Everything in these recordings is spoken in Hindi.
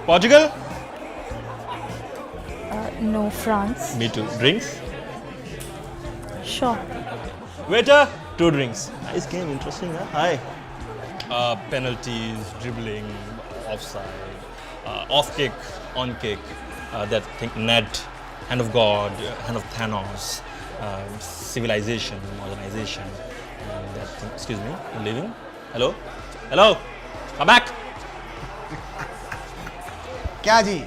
Portugal? No, France. Me too. Drinks? Sure. Waiter, 2 drinks. Nice game, interesting, huh? Hi. Penalties, dribbling, offside, off kick, on kick, that thing, net, hand of God, hand of Thanos, civilization, modernization, that thing. Excuse me, you're leaving? Hello? Hello? Come back! क्या जी,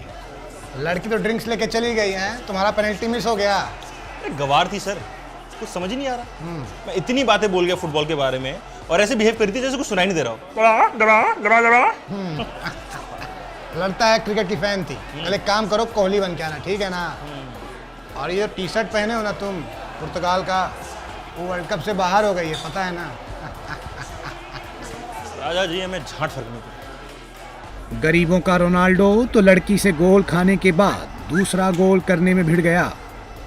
लड़की तो ड्रिंक्स लेके चली गई हैं, तुम्हारा पेनल्टी मिस हो गया। अरे गवार थी सर, कुछ समझ ही नहीं आ रहा। मैं इतनी बातें बोल गया फुटबॉल के बारे में और ऐसे बिहेव करी थी जैसे कुछ सुनाई नहीं दे रहा हो। लगता है क्रिकेट की फैन थी। पहले काम करो, कोहली बन के आना, ठीक है ना? और ये टी शर्ट पहने हो ना तुम, पुर्तगाल का, वो वर्ल्ड कप से बाहर हो गई है, पता है ना? राजा जी हमें झांट फर्क नहीं पड़ता। गरीबों का रोनाल्डो तो लड़की से गोल खाने के बाद दूसरा गोल करने में भिड़ गया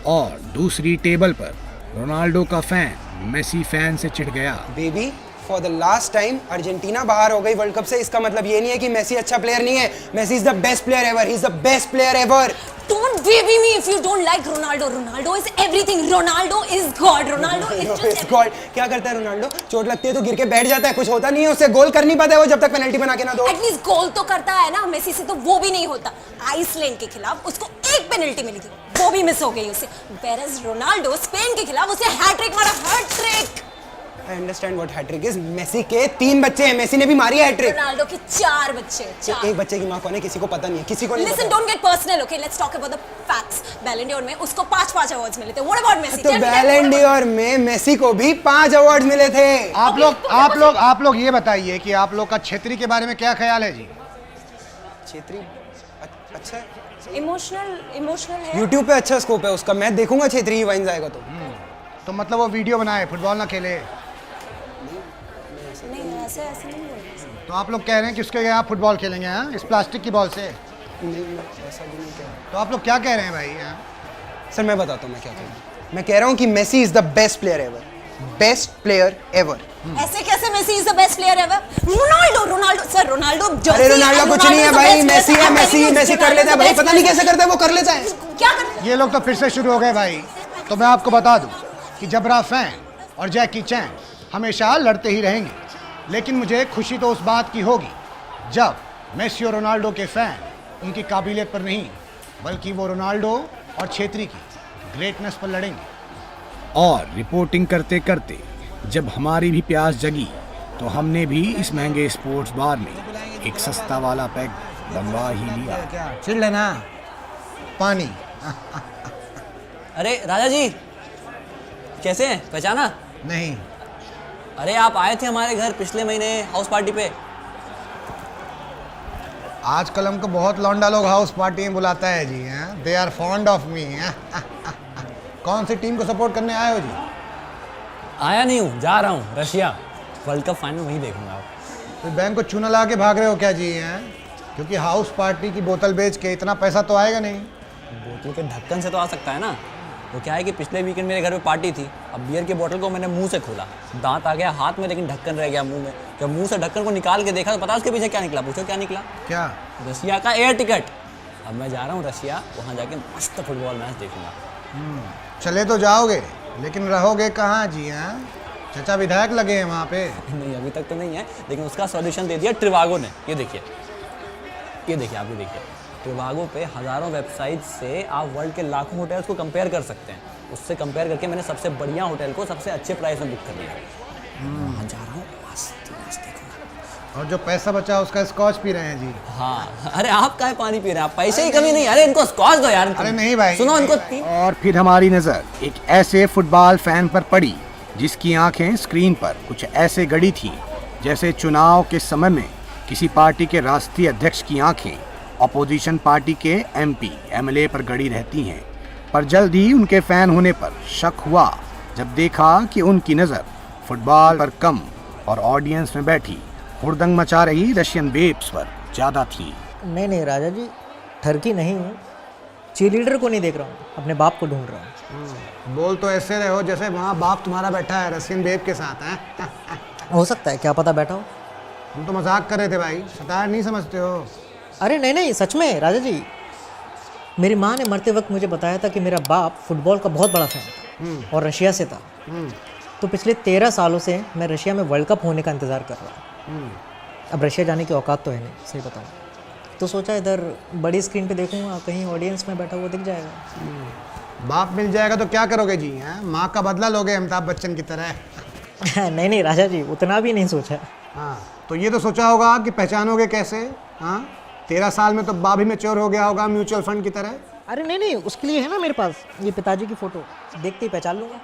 और दूसरी टेबल पर रोनाल्डो का फैन मेसी फैन से चिढ़ गया। Baby for the last time Argentina बाहर हो गई वर्ल्ड कप से। इसका मतलब ये नहीं है कि मेसी अच्छा प्लेयर नहीं है। Messi is the best player ever, he is the best player ever. Don't baby me if you don't like Ronaldo. Ronaldo is everything. Ronaldo is God. Ronaldo is just God. क्या करता है रोनाल्डो? चोट लगती है तो गिर के बैठ जाता है, कुछ होता नहीं है उससे, गोल कर नहीं पाता है वो जब तक पेनल्टी बना के ना दो। एटलीस्ट गोल तो करता है ना। मेसी से तो वो भी नहीं होता। आइसलैंड के खिलाफ उसको एक पेनल्टी मिली थी, वो भी मिस हो गई उसे। Whereas रोनाल्डो स्पेन के खिलाफ उसे हैट्रिक मारा, hattrick. I understand what hattrick is. Messi के 3 बच्चे हैं, मेसी ने भी मारी है हैट्रिक। रोनाल्डो के 4 बच्चे, 4। एक बच्चे की मां कौन है किसी को पता नहीं है, किसी को नहीं Listen, पता। don't get personal, okay? Let's talk about the facts. Ballon d'Or में उसको 5 अवार्ड्स मिले थे। What about Messi? तो बैलन डी'ओर में मेसी को भी 5 अवार्ड मिले थे। आप लोग ये बताइए कि आप लोग का छेत्री के बारे में क्या ख्याल है जी? छेत्री अच्छा है, इमोशनल है। YouTube पे अच्छा स्कोप है उसका, मैं देखूंगा छेत्री ही वाइन जाएगा तो मतलब वो वीडियो बनाए, फुटबॉल ना खेले। नहीं, ऐसे नहीं बोल रहे। तो आप लोग कह रहे हैं कि उसके आप फुटबॉल खेलेंगे, हाँ, इस प्लास्टिक की बॉल से? नहीं, ऐसा भी नहीं कह रहा। तो आप लोग क्या कह रहे हैं भाई? हाँ? सर मैं बताता हूँ मैं क्या कह रहा हूँ। मैं कह रहा हूँ कि Messi is the best player ever, best player ever. ऐसे कैसे Messi is the best player ever? Ronaldo sir, Ronaldo अरे रोनाल्डो कुछ नहीं है भाई, मेसी है। मेसी कर लेता है भाई, पता नहीं कैसे करता है, वो कर लेता है। क्या कर? ये लोग तो फिर से शुरू हो गए भाई। तो मैं आपको बता दूं कि जबरा फैन और जैकी चैन हमेशा लड़ते ही रहेंगे, लेकिन मुझे खुशी तो उस बात की होगी जब मेसी और रोनाल्डो के फैन उनकी काबिलियत पर नहीं, बल्कि वो रोनाल्डो और छेत्री की ग्रेटनेस पर लड़ेंगे। और रिपोर्टिंग करते करते जब हमारी भी प्यास जगी तो हमने भी इस महंगे स्पोर्ट्स बार में एक सस्ता वाला पैक बनवा ही लिया। चिढ़ लेना, पानी। अरे राजा जी कैसे हैं, पहचाना? नहीं। अरे आप आए थे हमारे घर पिछले महीने हाउस पार्टी पे। आजकल हमको बहुत लौंडा लोग हाउस पार्टी में बुलाता है जी। They are fond of me. कौन सी टीम को सपोर्ट करने आए हो जी? आया नहीं हूँ, जा रहा हूँ रशिया, वर्ल्ड कप फाइनल वहीं देखूंगा। आप तो बैंक को चूना ला के भाग रहे हो क्या जी? क्योंकि हाउस पार्टी की बोतल बेच के इतना पैसा तो आएगा नहीं। बोतल के ढक्कन से तो आ सकता है ना। वो क्या है कि पिछले वीकेंड मेरे घर पे पार्टी थी। अब बियर की बोतल को मैंने मुंह से खोला, दांत आ गया हाथ में, लेकिन ढक्कन रह गया मुंह में। जब मुंह से ढक्कन को निकाल के देखा तो पता उसके पीछे क्या निकला? पूछो क्या निकला? क्या? रशिया का एयर टिकट। अब मैं जा रहा हूँ रशिया, वहाँ जाके मस्त फुटबॉल मैच देखूंगा। चले तो जाओगे, लेकिन रहोगे कहाँ जी? चचा विधायक लगे हैं वहाँ पे? नहीं अभी तक तो नहीं है, लेकिन उसका सॉल्यूशन दे दिया ट्रिवागो ने। ये देखिए आप ये देखिए, ट्रिवागो पे हज़ारों वेबसाइट से आप वर्ल्ड के लाखों होटल्स को कंपेयर कर सकते हैं। उससे कंपेयर करके मैंने सबसे बढ़िया होटल को सबसे अच्छे प्राइस में बुक कर लिया। वहाँ जा रहा हूँ, मस्त देखूंगा। और जो पैसा बचा उसका स्कॉच पी रहे हैं जी? हाँ। अरे आप काहे पानी पी रहे हैं? आप पैसे ही कमी नहीं। अरे इनको स्कॉच दो यार। अरे नहीं भाई, सुनो इनको। और फिर हमारी नज़र एक ऐसे फुटबॉल फैन पर पड़ी जिसकी आंखें स्क्रीन पर कुछ ऐसे गड़ी थी जैसे चुनाव के समय में किसी पार्टी के राष्ट्रीय अध्यक्ष की आंखें अपोजिशन पार्टी के एमपी एमएलए पर गड़ी रहती हैं। पर जल्द ही उनके फैन होने पर शक हुआ जब देखा कि उनकी नज़र फुटबॉल पर कम और ऑडियंस में बैठी हुड़दंग मचा रही रशियन बेब्स पर ज़्यादा थी। नहीं राजा जी, ठरकी नहीं हूँ, चीलीडर को नहीं देख रहा हूँ, अपने बाप को ढूंढ रहा हूँ। बोल तो ऐसे रहे हो जैसे वहाँ बाप तुम्हारा बैठा है रशियन बेब के साथ। हो सकता है, क्या पता बैठा हो। हम तो मजाक कर रहे थे भाई, सतार नहीं समझते हो? अरे नहीं नहीं, सच में राजा जी, मेरी माँ ने मरते वक्त मुझे बताया था कि मेरा बाप फुटबॉल का बहुत बड़ा फैन था और रशिया से था। तो पिछले 13 सालों से मैं रशिया में वर्ल्ड कप होने का इंतज़ार कर रहा हूँ। अब रशिया जाने की औकात तो है नहीं, सही बताऊँ तो सोचा इधर बड़ी स्क्रीन पे देखूंगा, कहीं ऑडियंस में बैठा हुआ दिख जाएगा। बाप मिल जाएगा तो क्या करोगे जी? हैं, माँ का बदला लोगे अमिताभ बच्चन की तरह? नहीं नहीं राजा जी, उतना भी नहीं सोचा। हाँ, तो ये तो सोचा होगा कि पहचानोगे कैसे? हाँ, 13 साल में तो बाप ही मैच्योर हो गया होगा म्यूचुअल फंड की तरह। अरे नहीं नहीं, उसके लिए है ना मेरे पास ये पिताजी की फ़ोटो, देखते ही पहचान लूँगा।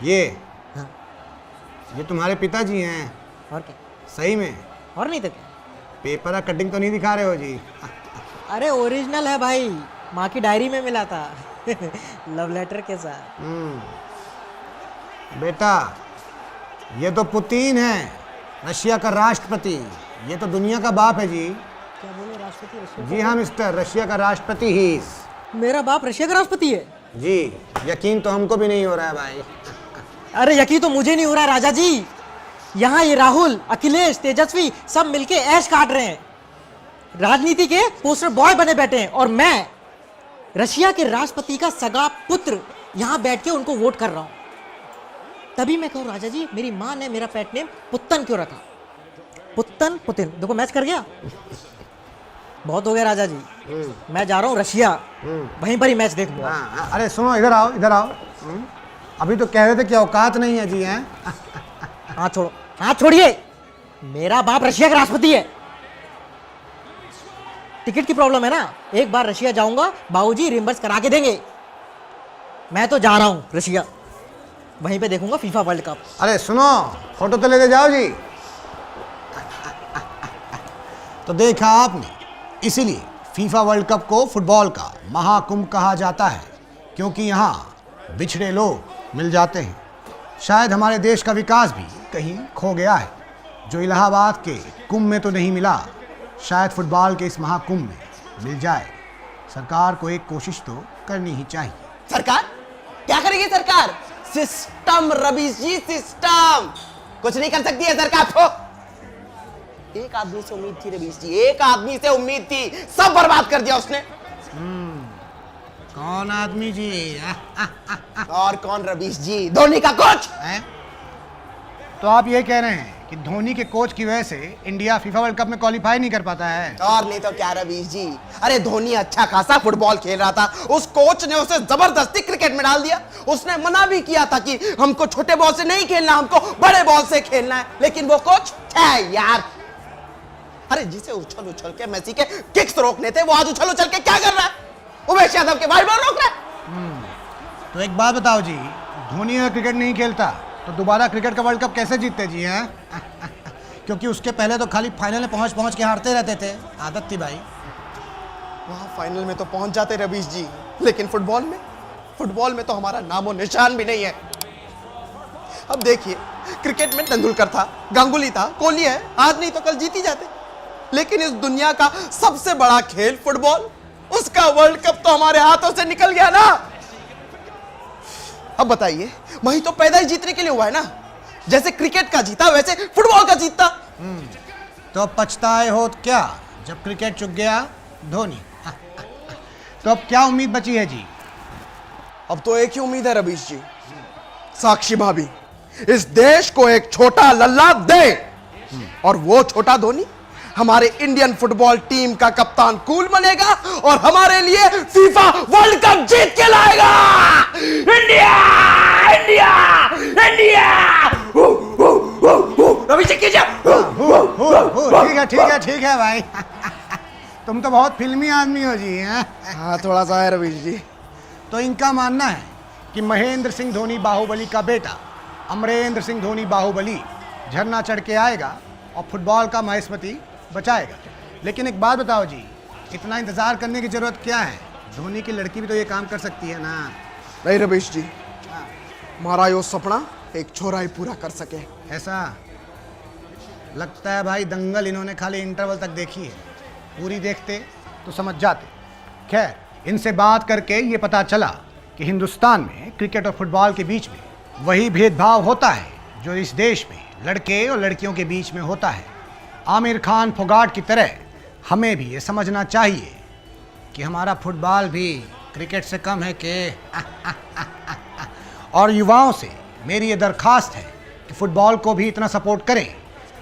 ये हाँ। ये तुम्हारे पिताजी हैं? और क्या? सही में? और नहीं तो क्या? पेपर का कटिंग तो नहीं दिखा रहे हो जी? अरे ओरिजिनल है भाई, माँ की डायरी में मिला था लव लेटर के साथ। बेटा, ये तो पुतिन है, रशिया का राष्ट्रपति। ये तो दुनिया का बाप है जी। क्या बोले, राष्ट्रपति रशिया? जी हाँ मिस्टर, रशिया का राष्ट्रपति ही। मेरा बाप रशिया का राष्ट्रपति है? जी, यकीन तो हमको भी नहीं हो रहा है भाई। अरे यकीन तो मुझे नहीं हो रहा है राजा जी। यहाँ ये राहुल, अखिलेश, तेजस्वी सब मिलके ऐश काट रहे हैं, राजनीति के पोस्टर बॉय बने बैठे हैं, और मैं रशिया के राष्ट्रपति का सगा पुत्र यहाँ बैठ के उनको वोट कर रहा हूँ। तभी मैं कहूँ राजा जी, मेरी माँ ने मेरा पेट नेम पुत्तन क्यों रखा? पुत्तन पुतिन। देखो मैच कर गया, बहुत हो गया राजा जी। मैं जा रहा हूँ रशिया, वहीं पर ही मैच देख लूँगा। हाँ, अरे सुनो, इधर आओ इधर आओ। अभी तो कह रहे थे कि औकात नहीं है जी। हैं, हाथ छोड़ो, हाथ छोड़िए। मेरा बाप रशिया का राष्ट्रपति है। टिकट की प्रॉब्लम है ना, एक बार रशिया जाऊंगा, बाबूजी रिम्बर्स करा के देंगे। मैं तो जा रहा हूं रशिया, वहीं पे देखूंगा फीफा वर्ल्ड कप। अरे सुनो, फोटो तो लेते जाओ जी। तो देखा आपने, इसीलिए फीफा वर्ल्ड कप को फुटबॉल का महाकुंभ कहा जाता है, क्योंकि यहाँ बिछड़े लोग मिल जाते हैं। शायद हमारे देश का विकास भी कहीं खो गया है, जो इलाहाबाद के कुंभ में तो नहीं मिला, शायद फुटबॉल के इस महाकुंभ में मिल जाए। सरकार को एक कोशिश तो करनी ही चाहिए। सरकार क्या करेगी? सरकार सिस्टम रवीश जी, सिस्टम कुछ नहीं कर सकती है सरकार को। एक आदमी से उम्मीद थी रवीश जी, एक आदमी से उम्मीद थी, सब बर्बाद कर दिया उसने। कौन आदमी जी? और कौन? रवीश जी, धोनी का कोच। हैं? तो आप ये कह रहे हैं कि धोनी के कोच की वजह से इंडिया फीफा वर्ल्ड कप में क्वालिफाई नहीं कर पाता है? और नहीं तो क्या रवीश जी, अरे धोनी अच्छा खासा फुटबॉल खेल रहा था, उस कोच ने उसे जबरदस्ती क्रिकेट में डाल दिया। उसने मना भी किया था कि हमको छोटे बॉल से नहीं खेलना, हमको बड़े बॉल से खेलना है, लेकिन वो कोच है यार। अरे जिसे उछल उछल के मेसी के किक्स रोकने थे, वो आज उछल उछल के क्या कर रहा है? उमेश यादव के वाइड बॉल रोक रहा है। तो एक बात बताओ जी, धोनी अगर क्रिकेट नहीं खेलता तो दोबारा क्रिकेट का वर्ल्ड कप कैसे जीतते जी? हैं क्योंकि उसके पहले तो खाली फाइनल में पहुंच पहुंच के हारते रहते थे, आदत थी भाई। वहां फाइनल में तो पहुंच जाते रवीश जी, लेकिन फुटबॉल में तो हमारा नामो निशान भी नहीं है। अब देखिए, क्रिकेट में तेंदुलकर था, गांगुली था, कोहली है, आज नहीं तो कल जीत ही जाते। लेकिन इस दुनिया का सबसे बड़ा खेल फुटबॉल, उसका वर्ल्ड कप तो हमारे हाथों से निकल गया ना। अब बताइए, वही तो पैदा ही जीतने के लिए हुआ है ना। जैसे क्रिकेट का जीता, वैसे फुटबॉल का जीतता। तो अब पछताए हो तो क्या, जब क्रिकेट चुक गया धोनी। तो अब क्या उम्मीद बची है जी? अब तो एक ही उम्मीद है रवीश जी, साक्षी भाभी इस देश को एक छोटा लल्ला दे, और वो छोटा धोनी हमारे इंडियन फुटबॉल टीम का कप्तान कूल बनेगा और हमारे लिए फीफा वर्ल्ड कप जीत के लाएगा। India India India. Ravi ji कीजिए। ठीक है भाई। तुम तो बहुत फिल्मी आदमी हो जी। हैं? हाँ, थोड़ा सा है रवीश जी। तो इनका मानना है कि महेंद्र सिंह धोनी बाहुबली का बेटा अमरेंद्र सिंह धोनी बाहुबली झरना चढ़ के आएगा और फुटबॉल का महेशमती बचाएगा। लेकिन एक बात बताओ जी, इतना इंतजार करने की जरूरत क्या है? धोनी की लड़की भी तो ये काम कर सकती है ना। नहीं रवीश जी, हमारा यो सपना एक छोरा ही पूरा कर सके। ऐसा लगता है भाई, दंगल इन्होंने खाली इंटरवल तक देखी है, पूरी देखते तो समझ जाते। खैर, इनसे बात करके ये पता चला कि हिंदुस्तान में क्रिकेट और फुटबॉल के बीच में वही भेदभाव होता है जो इस देश में लड़के और लड़कियों के बीच में होता है। आमिर खान फोगाट की तरह हमें भी ये समझना चाहिए कि हमारा फुटबॉल भी क्रिकेट से कम है कि और युवाओं से मेरी ये दरखास्त है कि फुटबॉल को भी इतना सपोर्ट करें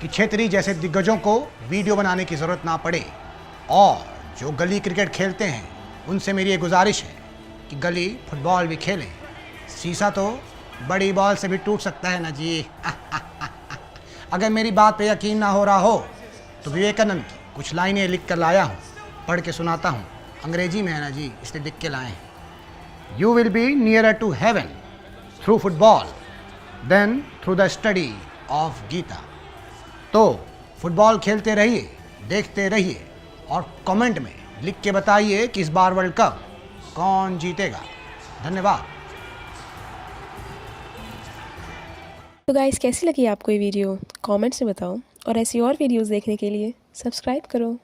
कि छेत्री जैसे दिग्गजों को वीडियो बनाने की ज़रूरत ना पड़े। और जो गली क्रिकेट खेलते हैं उनसे मेरी ये गुजारिश है कि गली फुटबॉल भी खेलें। शीशा तो बड़ी बॉल से भी टूट सकता है ना जी। अगर मेरी बात पे यकीन ना हो रहा हो तो विवेकानंद की कुछ लाइनें लिख कर लाया हूँ, पढ़ के सुनाता हूँ। अंग्रेजी में है ना जी, इसलिए लिख के लाए हैं। You will be nearer to heaven through football than through the study of Gita. तो फुटबॉल खेलते रहिए, देखते रहिए और कमेंट में लिख के बताइए कि इस बार वर्ल्ड कप कौन जीतेगा। धन्यवाद। तो गाइस, कैसी लगी आपको ये वीडियो? कमेंट्स में बताओ और ऐसी और वीडियोस देखने के लिए सब्सक्राइब करो।